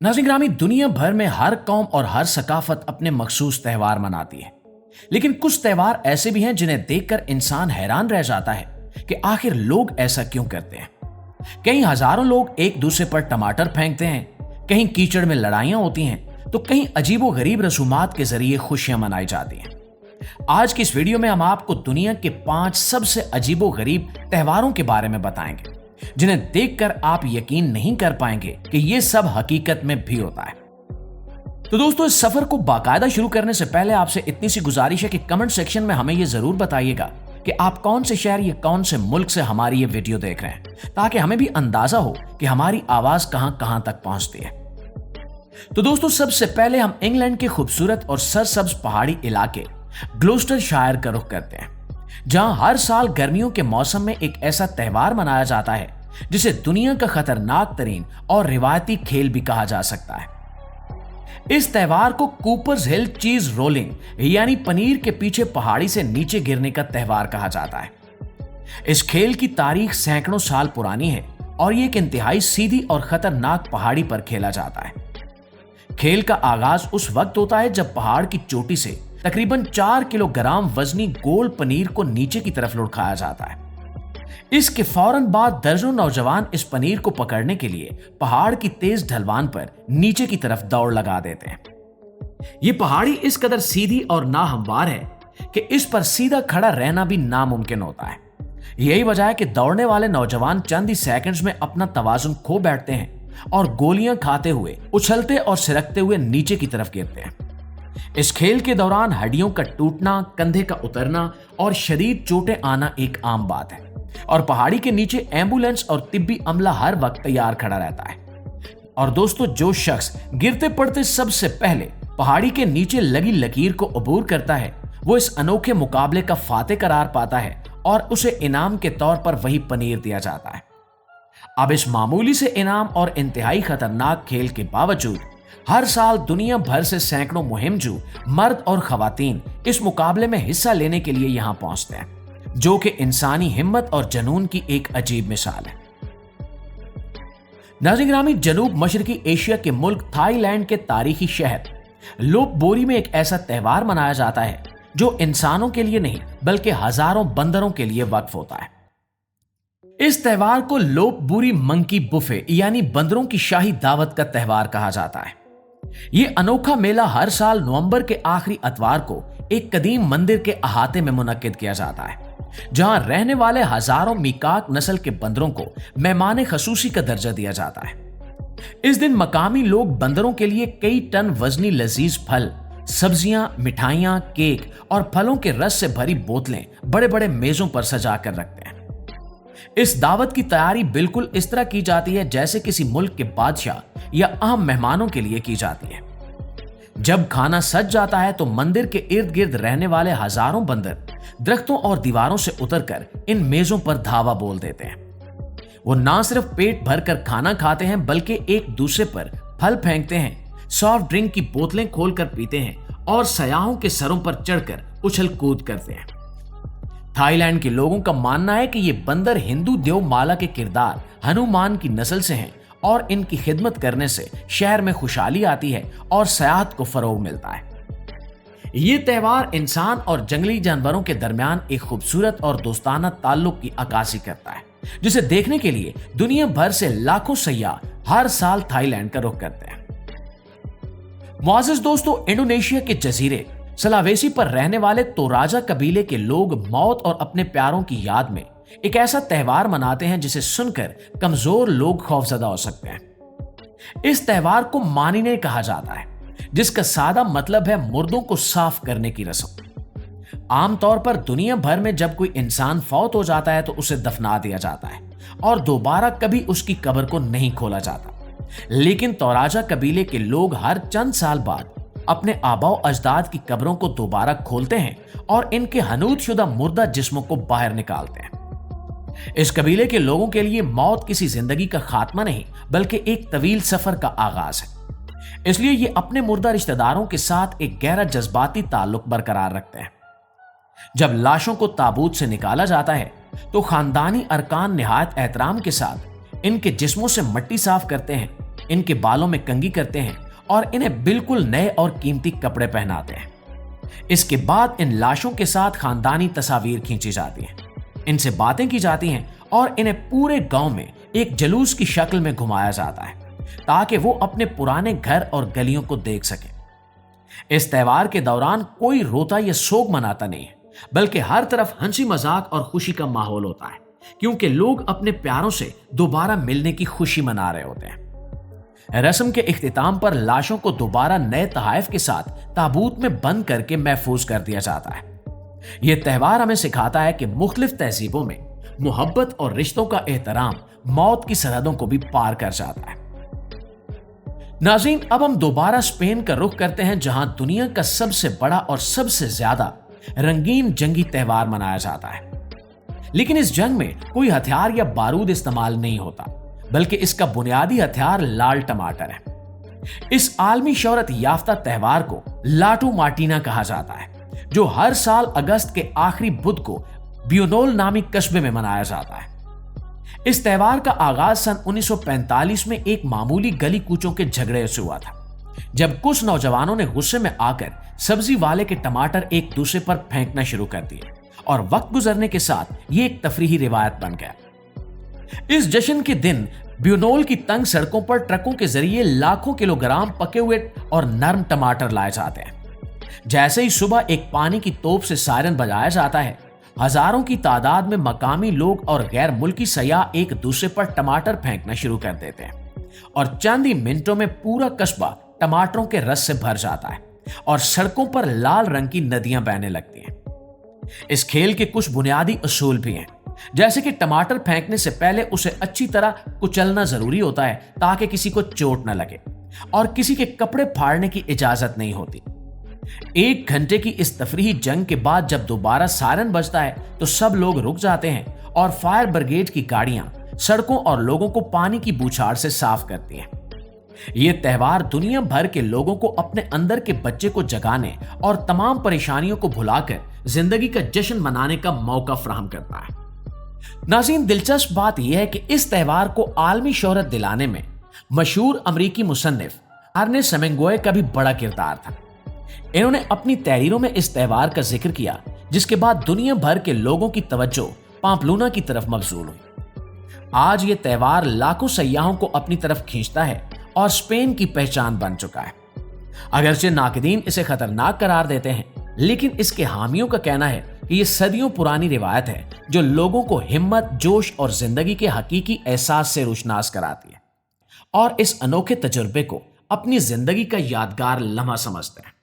नाज़रीन ग्रामी, दुनिया भर में हर कौम और हर सकाफत अपने मखसूस त्यौहार मनाती है। लेकिन कुछ त्यौहार ऐसे भी हैं जिन्हें देखकर इंसान हैरान रह जाता है कि आखिर लोग ऐसा क्यों करते हैं। कहीं हजारों लोग एक दूसरे पर टमाटर फेंकते हैं, कहीं कीचड़ में लड़ाइयां होती हैं, तो कहीं अजीबो गरीब रसूमात के जरिए खुशियां मनाई जाती हैं। आज की इस वीडियो में हम आपको दुनिया के 5 सबसे अजीबो गरीब त्योहारों के बारे में बताएंगे, जिन्हें देखकर आप यकीन नहीं कर पाएंगे कि ये सब हकीकत में भी होता है। तो दोस्तों, इस सफर को बाकायदा शुरू करने से पहले आपसे इतनी सी गुजारिश है कि कमेंट सेक्शन में हमें ये जरूर बताइएगा कि आप कौन से शहर या कौन से मुल्क से हमारी ये वीडियो देख रहे हैं, ताकि हमें भी अंदाजा हो कि हमारी आवाज कहां कहां तक पहुंचती है। तो दोस्तों, सबसे पहले हम इंग्लैंड के खूबसूरत और सरसब्ज पहाड़ी इलाके ग्लोस्टरशायर का रुख करते हैं, जहां हर साल गर्मियों के मौसम में एक ऐसा त्यौहार मनाया जाता है जिसे दुनिया का खतरनाक तरीन और रिवायती खेल भी कहा जा सकता है। इस त्यौहार को कूपर्स हिल चीज रोलिंग यानी पनीर के पीछे पहाड़ी से नीचे गिरने का त्यौहार कहा जाता है। इस खेल की तारीख सैकड़ों साल पुरानी है और ये एक इंतहाई सीधी और खतरनाक पहाड़ी पर खेला जाता है। खेल का आगाज उस वक्त होता है जब पहाड़ की चोटी से तकरीबन 4 किलोग्राम वजनी गोल पनीर को नीचे की तरफ लुढ़काया जाता है। इसके फौरन बाद दर्जनों नौजवान इस पनीर को पकड़ने के लिए पहाड़ की तेज ढलवान पर नीचे की तरफ दौड़ लगा देते हैं। यह पहाड़ी इस कदर सीधी और नाहमवार है कि इस पर सीधा खड़ा रहना भी नामुमकिन होता है। यही वजह है कि दौड़ने वाले नौजवान चंद ही सेकंड्स में अपना तवाजुन खो बैठते हैं और गोलियां खाते हुए, उछलते और सिरकते हुए नीचे की तरफ गिरते हैं। इस खेल के दौरान हड्डियों का टूटना, कंधे का उतरना और शदीद चोटें आना एक आम बात है, और पहाड़ी के नीचे एम्बुलेंस और तिब्बी अमला हर वक्त तैयार खड़ा रहता है। और दोस्तों, जो शख्स गिरते पड़ते सबसे पहले पहाड़ी के नीचे लगी लकीर को अबूर करता है, वो इस अनोखे मुकाबले का फातेह करार पाता है और उसे इनाम के तौर पर वही पनीर दिया जाता है। अब इस मामूली से इनाम और इंतहाई खतरनाक खेल के बावजूद हर साल दुनिया भर से सैकड़ों मुहिमजू मर्द और खवातीन इस मुकाबले में हिस्सा लेने के लिए यहां पहुंचते हैं, जो कि इंसानी हिम्मत और जुनून की एक अजीब मिसाल है। नाज़रीन ग्रामी, जनूब मशरकी एशिया के मुल्क थाईलैंड के तारीखी शहर लोपबोरी में एक ऐसा त्यौहार मनाया जाता है जो इंसानों के लिए नहीं बल्कि हजारों बंदरों के लिए वक्फ होता है। इस त्यौहार को लोपबुरी मंकी बुफे यानी बंदरों की शाही दावत का त्यौहार कहा जाता है। यह अनोखा मेला हर साल नवंबर के आखिरी अतवार को एक कदीम मंदिर के अहाते में मुनक्किद किया जाता है, जहां रहने वाले हजारों मीकाक नस्ल के बंदरों को मेहमान खसूसी का दर्जा दिया जाता है। इस दिन मकामी लोग बंदरों के लिए कई टन वजनी लजीज फल, सब्जियां, मिठाइयां, केक और फलों के रस से भरी बोतलें बड़े बड़े मेजों पर सजा कर रखते हैं। इस दावत की तैयारी बिल्कुल इस तरह की जाती है जैसे किसी मुल्क के बादशाह या अहम मेहमानों के लिए की जाती है। जब खाना सज जाता है तो मंदिर के इर्द गिर्द रहने वाले हजारों बंदर दरख्तों और दीवारों से उतरकर इन मेजों पर धावा बोल देते हैं। वो ना सिर्फ पेट भरकर खाना खाते हैं बल्कि एक दूसरे पर फल फेंकते हैं, सॉफ्ट ड्रिंक की बोतलें खोलकर पीते हैं और सयाहों के सरों पर चढ़कर उछल कूद करते हैं। थाईलैंड के लोगों का मानना है कि ये बंदर हिंदू देव माला के किरदार हनुमान की नस्ल से हैं और इनकी खिदमत करने से शहर में खुशहाली आती है और सयाहत को फरोग मिलता है। ये त्यौहार इंसान और जंगली जानवरों के दरमियान एक खूबसूरत और दोस्ताना ताल्लुक की अक्कासी करता है, जिसे देखने के लिए दुनिया भर से लाखों सयाह हर साल थाईलैंड का रुख करते हैं। मुआज़िज़ दोस्तों, इंडोनेशिया के जजीरे सलावेसी पर रहने वाले तोराजा कबीले के लोग मौत और अपने प्यारों की याद में एक ऐसा त्यौहार मनाते हैं जिसे सुनकर कमजोर लोग खौफजदा हो सकते हैं। इस त्यौहार को मानिने कहा जाता है, जिसका सादा मतलब है मुर्दों को साफ करने की रस्म। आमतौर पर दुनिया भर में जब कोई इंसान फौत हो जाता है तो उसे दफना दिया जाता है और दोबारा कभी उसकी कब्र को नहीं खोला जाता। लेकिन तोराजा कबीले के लोग हर चंद साल बाद अपने आबाओ अजदाद की कब्रों को दोबारा खोलते हैं और इनके हनूदशुदा मुर्दा जिस्मों को बाहर निकालते हैं। इस कबीले के लोगों के लिए मौत किसी जिंदगी का खात्मा नहीं बल्कि एक तवील सफर का आगाज है। इसलिए ये अपने मुर्दा रिश्तेदारों के साथ एक गहरा जज्बाती ताल्लुक बरकरार रखते हैं। जब लाशों को ताबूत से निकाला जाता है तो खानदानी अरकान निहायत एहतराम के साथ इनके जिस्मों से मट्टी साफ करते हैं ان के बालों में कंघी करते हैं और इन्हें बिल्कुल नए और कीमती कपड़े पहनाते हैं। इसके बाद इन लाशों के साथ खानदानी तस्वीर खींची जाती हैं, इनसे बातें की जाती हैं और इन्हें पूरे गांव में एक जलूस की शक्ल में घुमाया जाता है ताकि वो अपने पुराने घर और गलियों को देख सकें। इस त्योहार के दौरान कोई रोता या शोक मनाता नहीं है, बल्कि हर तरफ हंसी मजाक और खुशी का माहौल होता है, क्योंकि लोग अपने प्यारों से दोबारा मिलने की खुशी मना रहे होते हैं। रस्म के इख्तिताम पर लाशों को दोबारा नए तहाइफ के साथ ताबूत में बंद करके महफूज कर दिया जाता है। यह त्योहार हमें सिखाता है कि मुख्तलिफ तहजीबों में मोहब्बत और रिश्तों का एहतराम मौत की सरहदों को भी पार कर जाता है। नाज़रीन, अब हम दोबारा स्पेन का रुख करते हैं, जहां दुनिया का सबसे बड़ा और सबसे ज्यादा रंगीन जंगी त्योहार मनाया जाता है। लेकिन इस जंग में कोई हथियार या बारूद इस्तेमाल नहीं होता, बल्कि इसका बुनियादी हथियार लाल टमाटर है। इस आलमी शोहरत याफ्ता त्योहार को लाटू मार्टिना कहा जाता है, जो हर साल अगस्त के आखिरी बुध को ब्यूनोल नामी कस्बे में मनाया जाता है। इस त्योहार का आगाज सन 1945 में एक मामूली गली कूचों के झगड़े से हुआ था, जब कुछ नौजवानों ने गुस्से में आकर सब्जी वाले के टमाटर एक दूसरे पर फेंकना शुरू कर दिए और वक्त गुजरने के साथ ये एक तफरीही रिवायत बन गया। इस जश्न के दिन ब्यूनोल की तंग सड़कों पर ट्रकों के जरिए लाखों किलोग्राम पके हुए और नरम टमाटर लाए जाते हैं। जैसे ही सुबह एक पानी की तोप से सायरन बजाया जाता है, हजारों की तादाद में मकामी लोग और गैर मुल्की सयाह एक दूसरे पर टमाटर फेंकना शुरू कर देते हैं और चंद ही मिनटों में पूरा कस्बा टमाटरों के रस से भर जाता है और सड़कों पर लाल रंग की नदियां बहने लगती हैं। इस खेल के कुछ बुनियादी असूल भी हैं, जैसे कि टमाटर फेंकने से पहले उसे अच्छी तरह कुचलना जरूरी होता है ताकि किसी को चोट न लगे, और किसी के कपड़े फाड़ने की इजाजत नहीं होती। 1 घंटे की इस तफरीही जंग के बाद जब दोबारा सायरन बजता है तो सब लोग रुक जाते हैं और फायर ब्रिगेड की गाड़ियां सड़कों और लोगों को पानी की बूछार से साफ करती हैं। यह त्योहार दुनिया भर के लोगों को अपने अंदर के बच्चे को जगाने और तमाम परेशानियों को भुलाकर जिंदगी का जश्न मनाने का मौका फराहम करता है। नाज़रीन, दिलचस्प बात यह है कि इस त्योहार को आलमी शोहरत दिलाने में मशहूर अमरीकी मुसन्निफ अर्नेस्ट हेमिंग्वे का भी बड़ा किरदार था। इन्होंने अपनी तहरीरों में इस त्योहार का जिक्र किया, जिसके बाद दुनिया भर के लोगों की तवज्जो पाम्पलूना की तरफ मबजूल हुई। आज ये त्योहार लाखों सयाहों को अपनी तरफ खींचता है और स्पेन की पहचान बन चुका है। अगरचे नाक़दीन इसे खतरनाक करार देते हैं, लेकिन इसके हामियों का कहना है कि यह सदियों पुरानी रिवायत है जो लोगों को हिम्मत, जोश और जिंदगी के हकीकी एहसास से रोशनास कराती है और इस अनोखे तजुर्बे को अपनी जिंदगी का यादगार लम्हा समझते हैं।